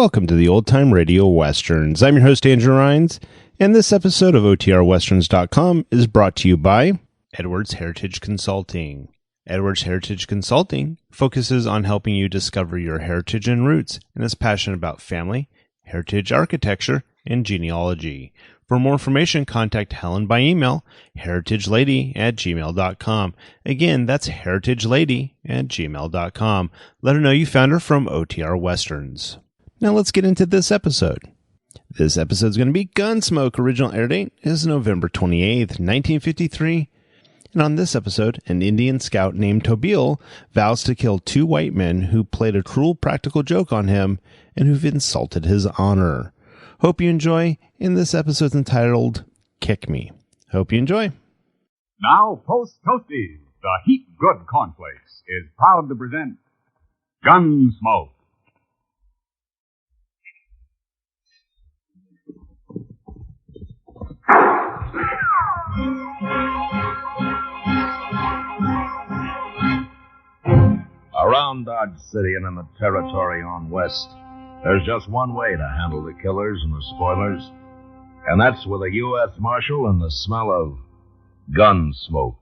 Welcome to the Old Time Radio Westerns. I'm your host, Andrew Rhynes, and this episode of OTRWesterns.com is brought to you by Edwards Heritage Consulting. Edwards Heritage Consulting focuses on helping you discover your heritage and roots and is passionate about family, heritage architecture, and genealogy. For more information, contact Helen by email, heritagelady@gmail.com. Again, that's heritagelady@gmail.com. Let her know you found her from OTR Westerns. Now let's get into this episode. This episode is going to be Gunsmoke. Original air date is November 28th, 1953. And on this episode, an Indian scout named Tobile vows to kill two white men who played a cruel practical joke on him and who've insulted his honor. Hope you enjoy, and this episode's entitled Kick Me. Hope you enjoy. Now, Post Toasties, the Heat Good Cornflakes, is proud to present Gunsmoke. Around Dodge City and in the territory on west, there's just one way to handle the killers and the spoilers, and that's with a U.S. Marshal and the smell of gun smoke.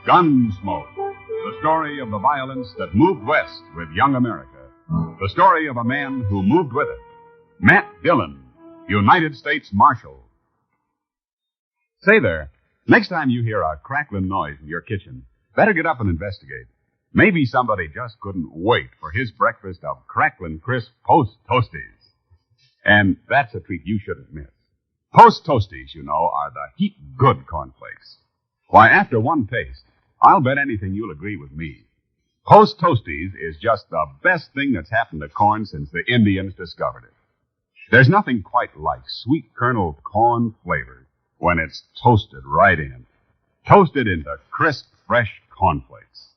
Gunsmoke, the story of the violence that moved west with young America. The story of a man who moved with it. Matt Dillon, United States Marshal. Say there, next time you hear a crackling noise in your kitchen, better get up and investigate. Maybe somebody just couldn't wait for his breakfast of crackling crisp Post Toasties. And that's a treat you shouldn't miss. Post Toasties, you know, are the heat good cornflakes. Why, after one taste, I'll bet anything you'll agree with me. Post Toasties is just the best thing that's happened to corn since the Indians discovered it. There's nothing quite like sweet kernel corn flavor when it's toasted right in. Toasted into crisp, fresh cornflakes.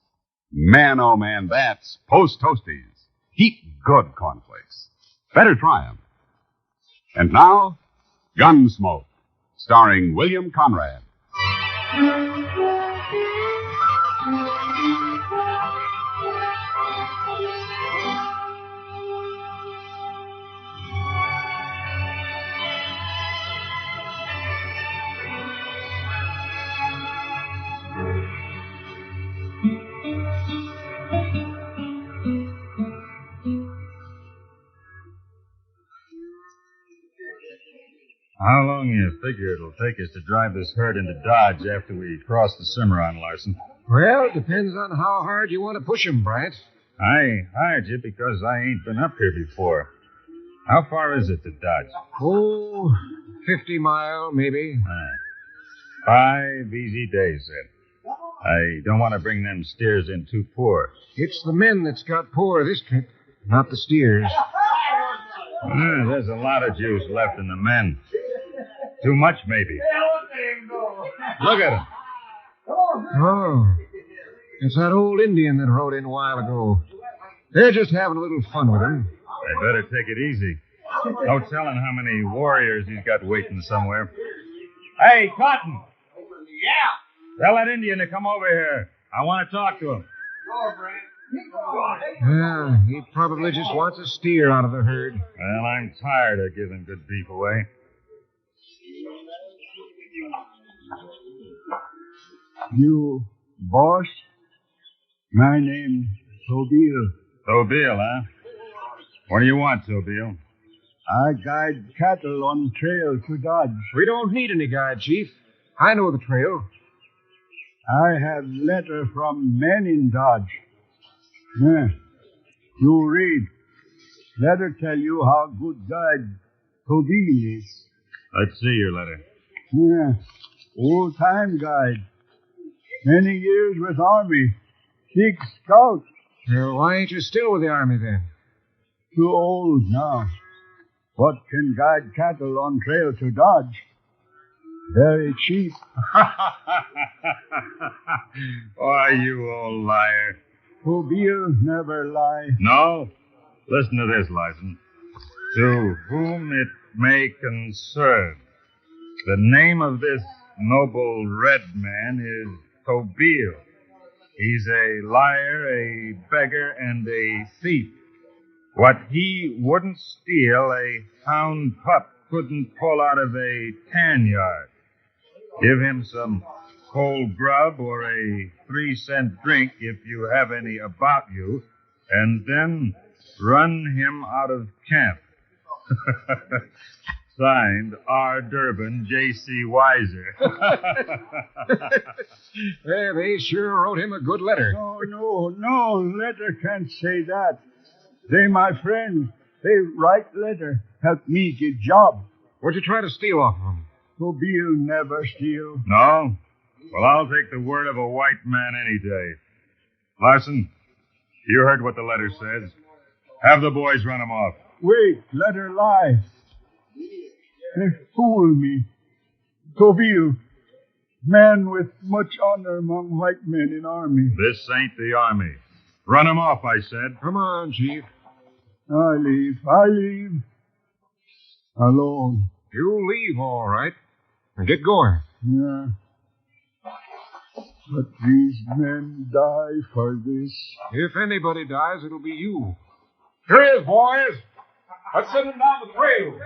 Man, oh man, that's Post Toasties. Heat good cornflakes. Better try 'em. And now, Gunsmoke, starring William Conrad. How long do you figure it'll take us to drive this herd into Dodge after we cross the Cimarron, Larson? Well, depends on how hard you want to push 'em, Brant. I hired you because I ain't been up here before. How far is it to Dodge? Oh, 50 mile, maybe. 5 easy days, then. I don't want to bring them steers in too poor. It's the men that's got poor this trip, not the steers. There's a lot of juice left in the men. Too much, maybe. Look at 'em. Oh, it's that old Indian that rode in a while ago. They're just having a little fun with him. They better take it easy. No telling how many warriors he's got waiting somewhere. Hey, Cotton! Yeah? Tell that Indian to come over here. I want to talk to him. Yeah, he probably just wants a steer out of the herd. Well, I'm tired of giving good beef away. You, boss? My name's Tobile. Tobile, huh? What do you want, Tobile? I guide cattle on trail to Dodge. We don't need any guide, Chief. I know the trail. I have letter from men in Dodge. Yeah. You read. Letter tell you how good guide Tobile is. Let's see your letter. Yeah. Old time guide. Many years with Army. 6 scouts. Why ain't you still with the Army, then? Too old now. What can guide cattle on trail to Dodge? Very cheap. Why, you old liar. Tobile never lie. No? Listen to this, Larson. To whom it may concern, the name of this noble red man is Tobile. He's a liar, a beggar, and a thief. What he wouldn't steal, a hound pup couldn't pull out of a tan yard. Give him some cold grub or a 3-cent drink if you have any about you, and then run him out of camp. Signed, R. Durbin, J.C. Weiser. Yeah, they sure wrote him a good letter. No, letter can't say that. They my friends. They write letter, help me get job. What'd you try to steal off of him? Tobile never steal. No? Well, I'll take the word of a white man any day. Larson, you heard what the letter says. Have the boys run him off. Wait, letter lie. They fool me. Tobile, man with much honor among white men in army. This ain't the army. Run him off, I said. Come on, Chief. I leave. Alone. You leave, all right. And get going. Yeah. But these men die for this. If anybody dies, it'll be you. Here he is, boys. Let's send him down the trail.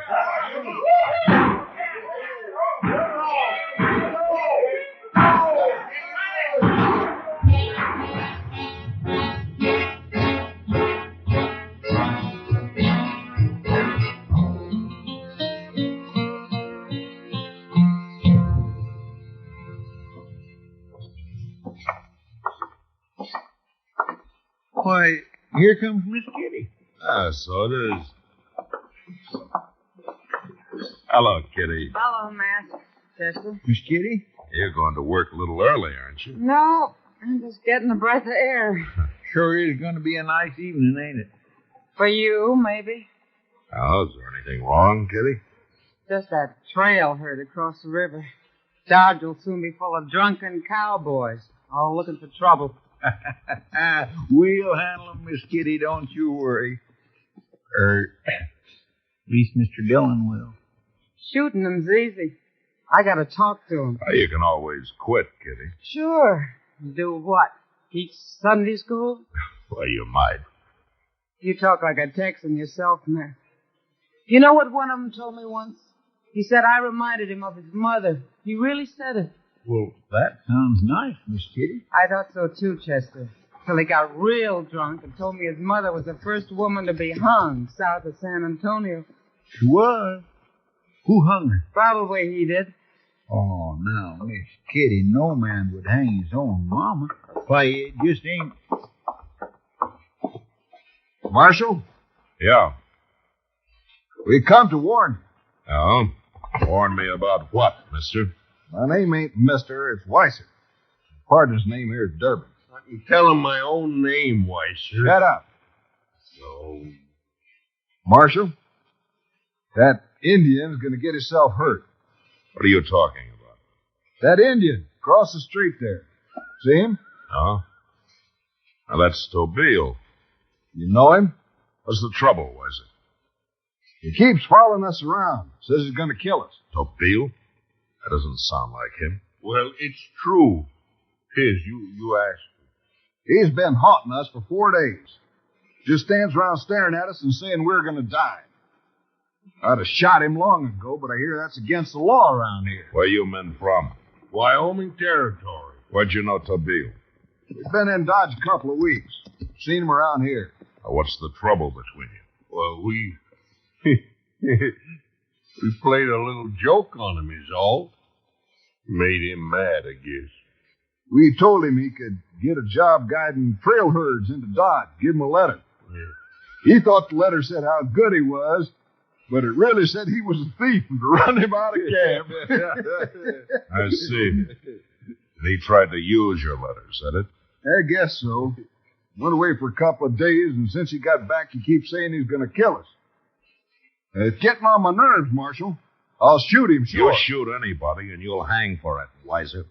Why, here comes Miss Kitty. Ah, so it is. Hello, Kitty. Hello, Matt. Gerstle. Miss Kitty? You're going to work a little early, aren't you? No, I'm just getting a breath of air. Sure is going to be a nice evening, ain't it? For you, maybe. Oh, is there anything wrong, Kitty? Just that trail herd across the river. Dodge will soon be full of drunken cowboys, all looking for trouble. We'll handle them, Miss Kitty, don't you worry. At least Mr. Dillon will. Shooting them's easy. I gotta talk to him. You can always quit, Kitty. Sure. Do what? Teach Sunday school? Well, you might. You talk like a Texan yourself, Matt. You know what one of them told me once? He said I reminded him of his mother. He really said it. Well, that sounds nice, Miss Kitty. I thought so too, Chester. Till he got real drunk and told me his mother was the first woman to be hung south of San Antonio. She was. Who hung her? Probably he did. Oh, now, Miss Kitty, no man would hang his own mama. Why, it just ain't... Marshal, Yeah. we come to warn you. Oh? Warn me about what, mister? My name ain't Mister, it's Weiser. Partner's name here is Durbin. I can tell him my own name, Weiser. Shut up. So, Marshal, that Indian's going to get himself hurt. What are you talking about? That Indian, across the street there. See him? Oh? Now, that's Tobile. You know him? What's the trouble, was it? He keeps following us around. Says he's going to kill us. Tobile? That doesn't sound like him. well, it's true. Tis, you asked. He's been haunting us for 4 days. Just stands around staring at us and saying we're going to die. I'd have shot him long ago, but I hear that's against the law around here. Where you men from? Wyoming territory. Where'd you know Tobile? We've been in Dodge a couple of weeks. Seen him around here. What's the trouble between you? Well, we played a little joke on him, is all. Made him mad, I guess. We told him he could get a job guiding trail herds into Dodge. Give him a letter. Yeah. He thought the letter said how good he was, but it really said he was a thief and to run him out of camp. I see. And he tried to use your letter, said it? I guess so. Went away for a couple of days, and since he got back, he keeps saying he's going to kill us. It's getting on my nerves, Marshal. I'll shoot him, sure. You shoot anybody, and you'll hang for it, Weiser.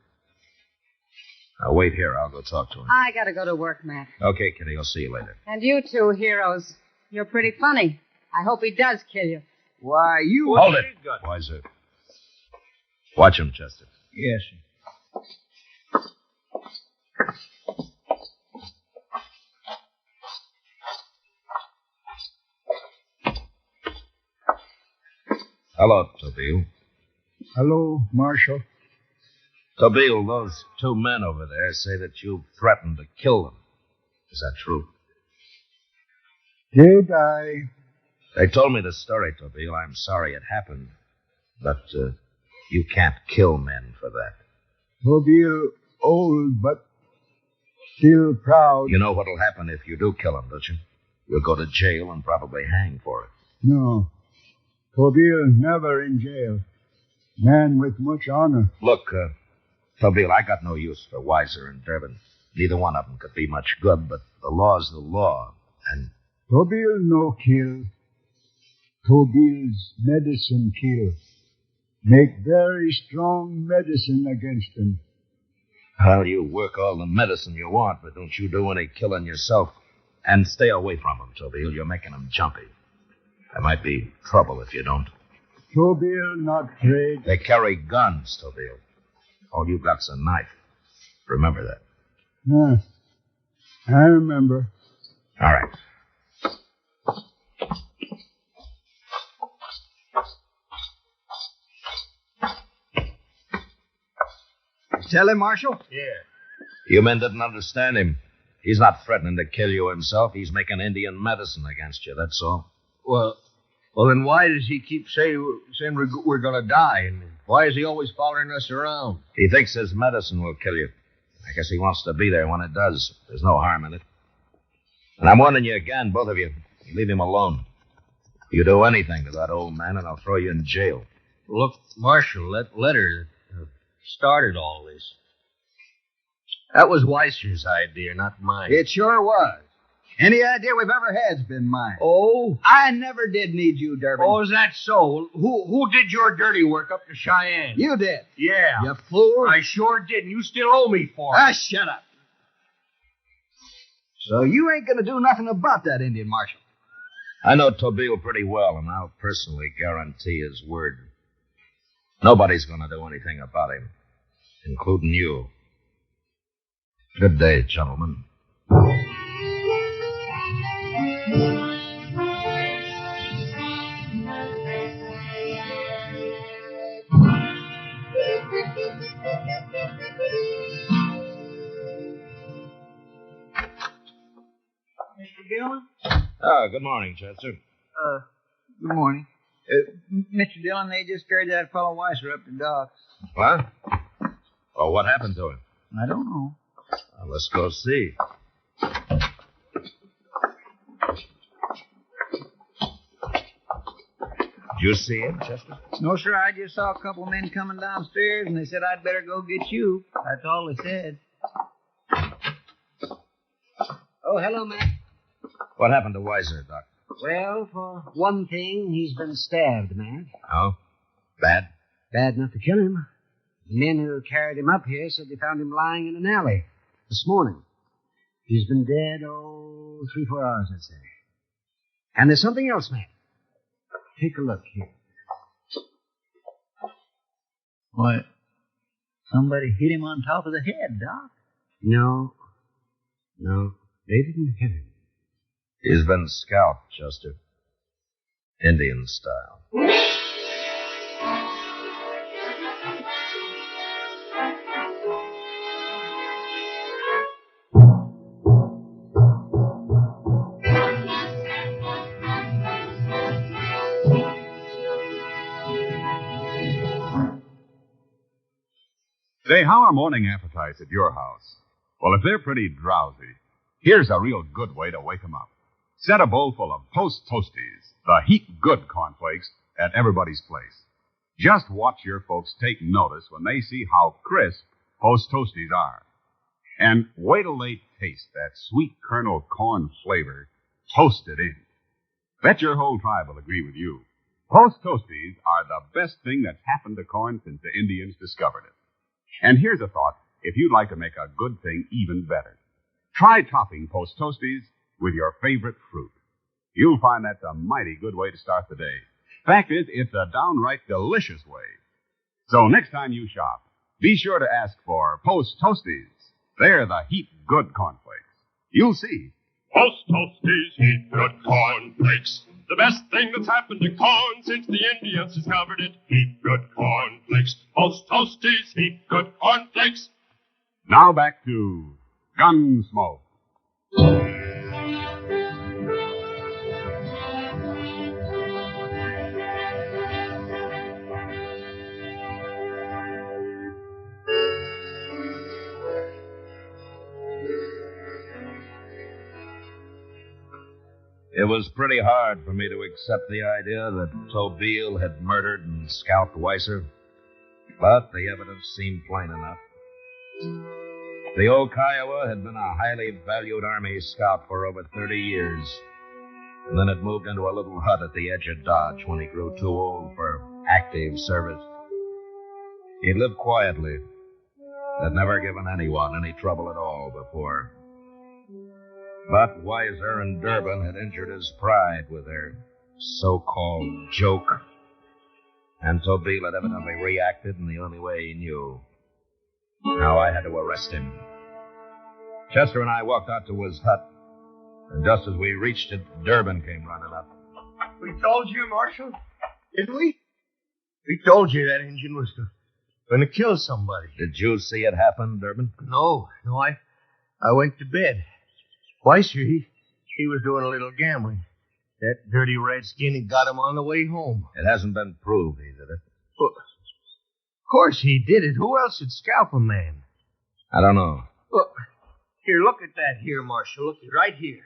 Now, wait here. I'll go talk to him. I gotta go to work, Matt. Okay, Kitty. I'll see you later. And you two heroes, You're pretty funny. I hope he does kill you. Why, you... Hold it, Wiser. Watch him, Chester. Yes, sir. Hello, Tobile. Hello, Marshal. Tobile, those two men over there say that you threatened to kill them. Is that true? Did I? They told me the story, Tobile. I'm sorry it happened. But you can't kill men for that. Tobile old, but still proud. You know what'll happen if you do kill him, don't you? You'll go to jail and probably hang for it. No. Tobile never in jail. Man with much honor. Look, Tobile, I got no use for Wiser and Durbin. Neither one of them could be much good, but the law's the law, and... Tobile no kill. Tobile's medicine kill. Make very strong medicine against them. Well, you work all the medicine you want, but don't you do any killing yourself. And stay away from them, Tobile. You're making them jumpy. There might be trouble if you don't. Tobile not afraid. They carry guns, Tobile. All you got's a knife. Remember that. I remember. All right. Tell him, Marshal? Yeah. You men didn't understand him. He's not threatening to kill you himself. He's making Indian medicine against you, that's all. Well, then why does he keep saying we're going to die? And why is he always following us around? He thinks his medicine will kill you. I guess he wants to be there when it does. There's no harm in it. And I'm warning you again, both of you. Leave him alone. You do anything to that old man, and I'll throw you in jail. Look, Marshal, that letter started all this. That was Weiser's idea, not mine. It sure was. Any idea we've ever had's been mine. Oh? I never did need you, Durbin. Oh, is that so? Who did your dirty work up to Cheyenne? You did. Yeah. You fool. I sure did, and you still owe me for it. Shut up. So you ain't gonna do nothing about that Indian Marshal? I know Tobile pretty well, and I'll personally guarantee his word. Nobody's gonna do anything about him, including you. Good day, gentlemen. Mr. Dillon? Good morning, Chester. Good morning. Mr. Dillon, they just carried that fellow Weiser up to docks. What? Oh, what happened to him? I don't know. Well, let's go see. Did you see him, Chester? No, sir. I just saw a couple of men coming downstairs, and they said I'd better go get you. That's all they said. Oh, hello, Matt. What happened to Weiser, Doc? Well, for one thing, he's been stabbed, Matt. Oh? Bad? Bad enough to kill him. The men who carried him up here said they found him lying in an alley this morning. He's been dead, 3-4 hours, I'd say. And there's something else, Matt. Take a look here. Why, somebody hit him on top of the head, Doc. No, they didn't hit him. He's been scalped, Chester. Indian style. Say, how are morning appetites at your house? Well, if they're pretty drowsy, here's a real good way to wake 'em up. Set a bowl full of Post Toasties, the heat-good cornflakes, at everybody's place. Just watch your folks take notice when they see how crisp Post Toasties are. And wait till they taste that sweet kernel corn flavor toasted in. Bet your whole tribe will agree with you. Post Toasties are the best thing that's happened to corn since the Indians discovered it. And here's a thought if you'd like to make a good thing even better. Try topping Post Toasties with your favorite fruit. You'll find that's a mighty good way to start the day. Fact is, it's a downright delicious way. So next time you shop, be sure to ask for Post Toasties. They're the heat-good cornflakes. You'll see. Post Toasties heat good cornflakes. The best thing that's happened to corn since the Indians discovered it. Heat good cornflakes. Post Toasties heat good cornflakes. Now back to Gunsmoke. It was pretty hard for me to accept the idea that Tobile had murdered and scalped Weiser, but the evidence seemed plain enough. The old Kiowa had been a highly valued Army scout for over 30 years, and then had moved into a little hut at the edge of Dodge when he grew too old for active service. He'd lived quietly, had never given anyone any trouble at all before. But Weiser and Durbin had injured his pride with their so-called joke, and Tobile had evidently reacted in the only way he knew. Now I had to arrest him. Chester and I walked out to his hut, and just as we reached it, Durbin came running up. We told you, Marshal, didn't we? We told you that engine was going to kill somebody. Did you see it happen, Durbin? No, I went to bed. Weiser, he was doing a little gambling. That dirty redskin had got him on the way home. It hasn't been proved he did it. Well, of course he did it. Who else would scalp a man? I don't know. Well, here, look at that here, Marshal. Look, right here.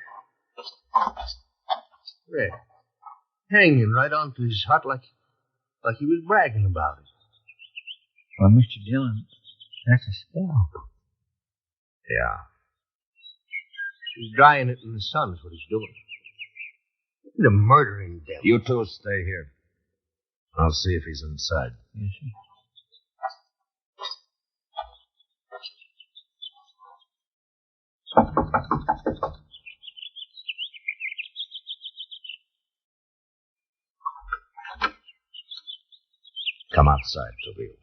There. Hanging right onto his hut like he was bragging about it. Well, Mr. Dillon, that's a scalp. Yeah. He's drying it in the sun is what he's doing. The murdering devil. You two stay here. I'll see if he's inside. Yes, sir. Come outside, Tobile.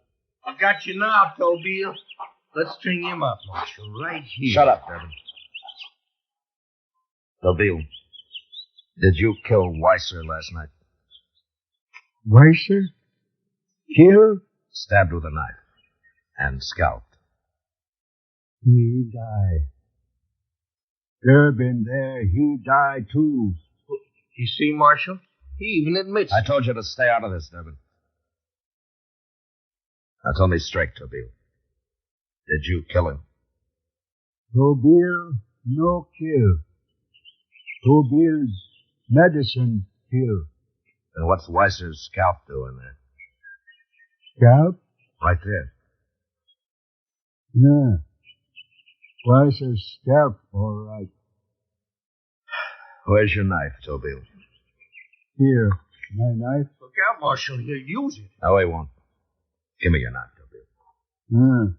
I got you now, Tobile. Let's string him up, Marshal, right here. Shut up, Durbin. Tobile, did you kill Weiser last night? Weiser? Killed? Stabbed with a knife. And scalped. He died. Durbin there, he died too. You see, Marshal? He even admits I told you to stay out of this, Durbin. Now tell me straight, Tobile. Did you kill him? Tobile, no kill. Tobile's medicine kill. Then what's Weiser's scalp doing there? Scalp? Right there. Yeah. Weiser's scalp, all right. Where's your knife, Tobile? Here, my knife. Look out, Marshal. He'll use it. No, he won't. Give me your knife, Tobile.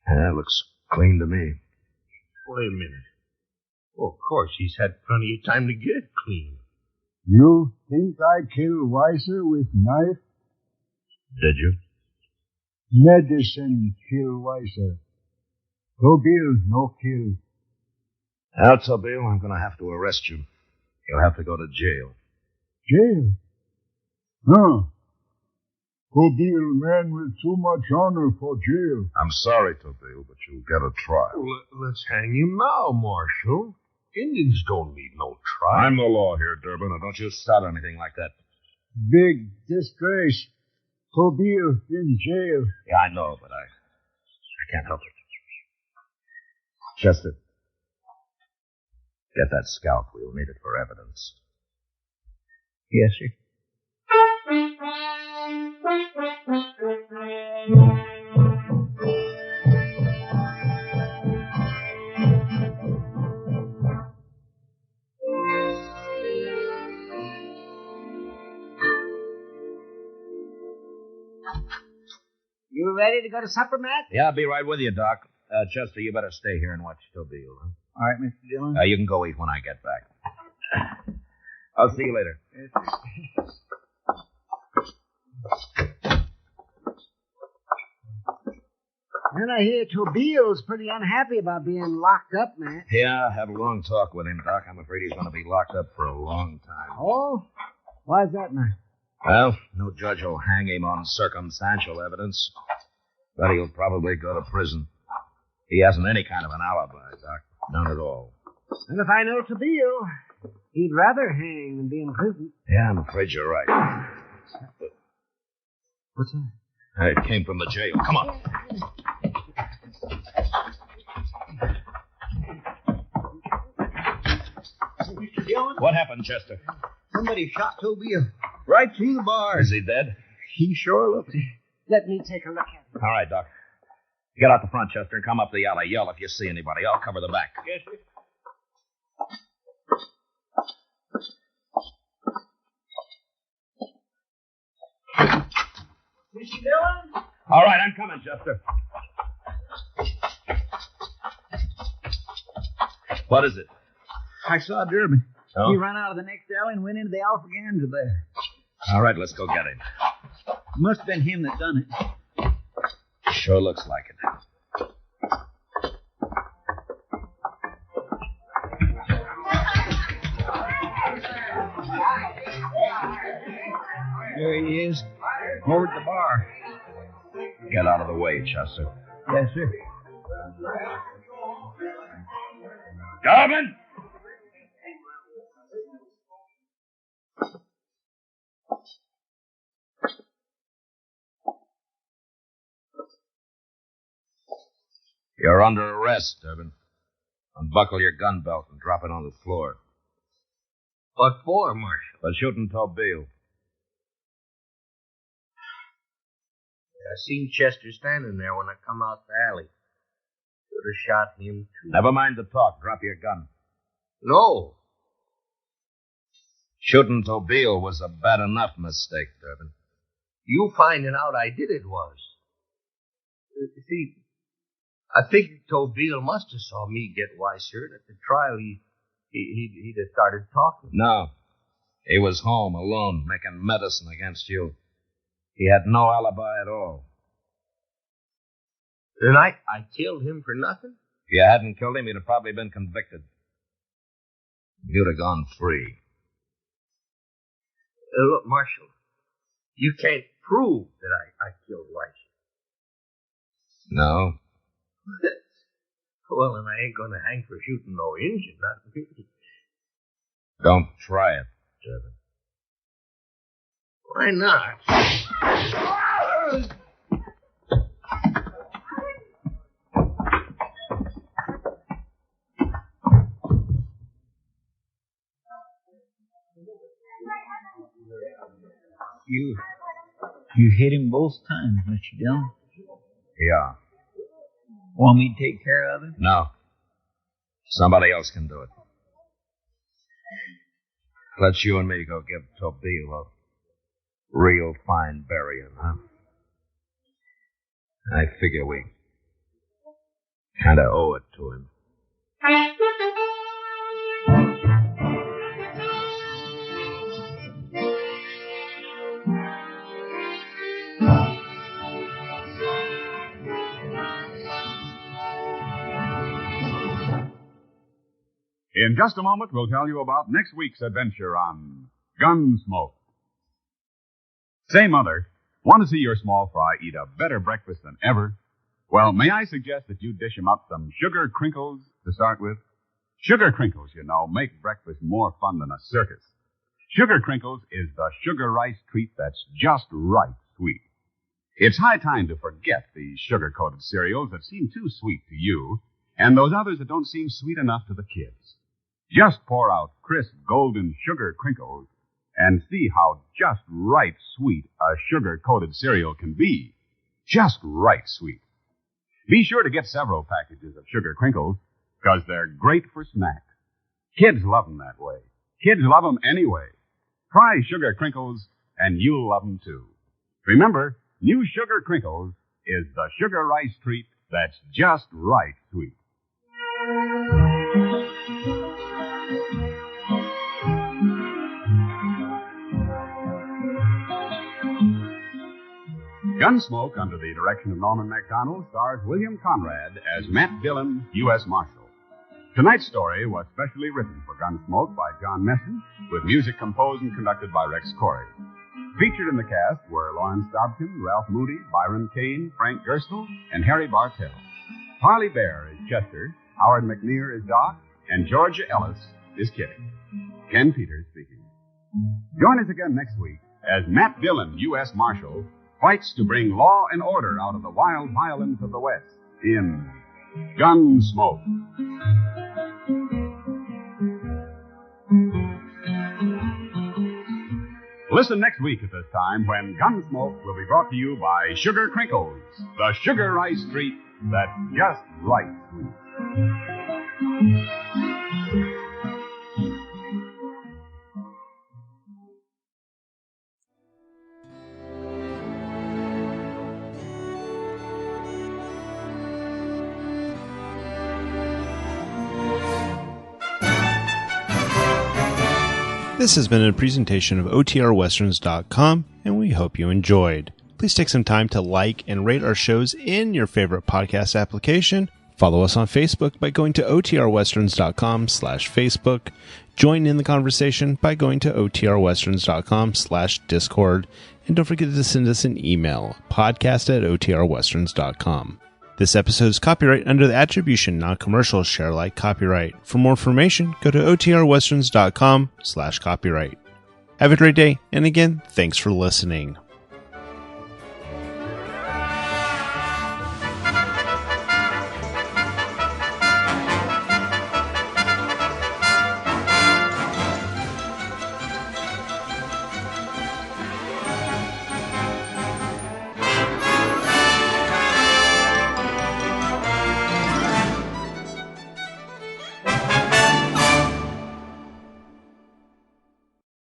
That looks clean to me. Wait a minute. Well, of course, he's had plenty of time to get it clean. You think I killed Weiser with knife? Did you? Medicine kill Weiser. Tobile no kill. Now, Tobile, I'm going to have to arrest you. You'll have to go to jail. Jail? No. Tobile man with too much honor for jail. I'm sorry, Tobile, but you'll get a trial. Well, let's hang him now, Marshal. Indians don't need no trial. I'm the law here, Durbin, and Don't you start anything like that. Big disgrace. Tobile in jail. Yeah, I know, but I can't help it. Chester, get that scalp. We'll need it for evidence. Yes, sir. You ready to go to supper, Matt? Yeah, I'll be right with you, Doc. Chester, you better stay here and watch Tobile. Huh? All right, Mr. Dillon. You can go eat when I get back. I'll see you later. Yes, And I hear Tobile's pretty unhappy about being locked up, man. Yeah, I had a long talk with him, Doc. I'm afraid he's going to be locked up for a long time. Oh? Why's that, man? Well, no judge will hang him on circumstantial evidence, but he'll probably go to prison. He hasn't any kind of an alibi, Doc. None at all. And if I know Tobile, he'd rather hang than be in prison. Yeah, I'm afraid you're right. What's that? It came from the jail. Come on. Mr. Dillon? What happened, Chester? Somebody shot Tobile right through the bar. Is he dead? He sure looks it. Let me take a look at him. All right, Doc. Get out the front, Chester, and come up the alley. Yell if you see anybody. I'll cover the back. Yes, sir. Mr. Dillon? All right, I'm coming, Chester. What is it? I saw Durbin. Oh? He ran out of the next alley and went into the Alphaganza there. All right, let's go get him. Must have been him that done it. Sure looks like it. There he is. Over at the bar. Get out of the way, Chester. Yes, sir. Dobkin! You're under arrest, Durbin. Unbuckle your gun belt and drop it on the floor. What for, Marshal? For shooting Tobile. I seen Chester standing there when I come out the alley. Should have shot him, too. Never mind the talk. Drop your gun. No. Shooting Tobile was a bad enough mistake, Durbin. You finding out I did it was. See, I think Tobile must have saw me get Weissert. At the trial, he'd have started talking. No. He was home, alone, making medicine against you. He had no alibi at all. Then I killed him for nothing? If you hadn't killed him, he'd have probably been convicted. You'd have gone free. Look, Marshal, you can't prove that I killed Weissert. No. Well, then I ain't going to hang for shooting no Injun, not me. Don't try it, Durbin. Why not? You hit him both times, Mr. Dillon. Yeah. Want me to take care of him? No. Somebody else can do it. Let you and me go give Tobile a real fine burying, huh? I figure we kind of owe it to him. In just a moment, we'll tell you about next week's adventure on Gunsmoke. Say, Mother, want to see your small fry eat a better breakfast than ever? Well, may I suggest that you dish him up some sugar crinkles to start with? Sugar crinkles, you know, make breakfast more fun than a circus. Sugar crinkles is the sugar rice treat that's just right sweet. It's high time to forget these sugar-coated cereals that seem too sweet to you, and those others that don't seem sweet enough to the kids. Just pour out crisp golden sugar crinkles and see how just right sweet a sugar-coated cereal can be. Just right sweet. Be sure to get several packages of sugar crinkles, because they're great for snacks. Kids love them that way. Kids love them anyway. Try sugar crinkles, and you'll love them too. Remember, new sugar crinkles is the sugar rice treat that's just right sweet. Gunsmoke, under the direction of Norman Macdonnell, stars William Conrad as Matt Dillon, U.S. Marshal. Tonight's story was specially written for Gunsmoke by John Meston, with music composed and conducted by Rex Koury. Featured in the cast were Lawrence Dobkin, Ralph Moody, Byron Kane, Frank Gerstle, and Harry Bartell. Parley Baer is Chester, Howard McNear is Doc, and Georgia Ellis is Kitty. Ken Peters speaking. Join us again next week as Matt Dillon, U.S. Marshal, fights to bring law and order out of the wild violence of the West in Gunsmoke. Listen next week at this time when Gunsmoke will be brought to you by Sugar Crinkles, the sugar rice treat that's just right sweet. This has been a presentation of OTRWesterns.com, and we hope you enjoyed. Please take some time to like and rate our shows in your favorite podcast application. Follow us on Facebook by going to OTRWesterns.com/Facebook. Join in the conversation by going to OTRWesterns.com/Discord. And don't forget to send us an email, podcast@OTRWesterns.com. This episode is copyright under the attribution, non-commercial, share-alike copyright. For more information, go to OTRWesterns.com/copyright. Have a great day, and again, thanks for listening.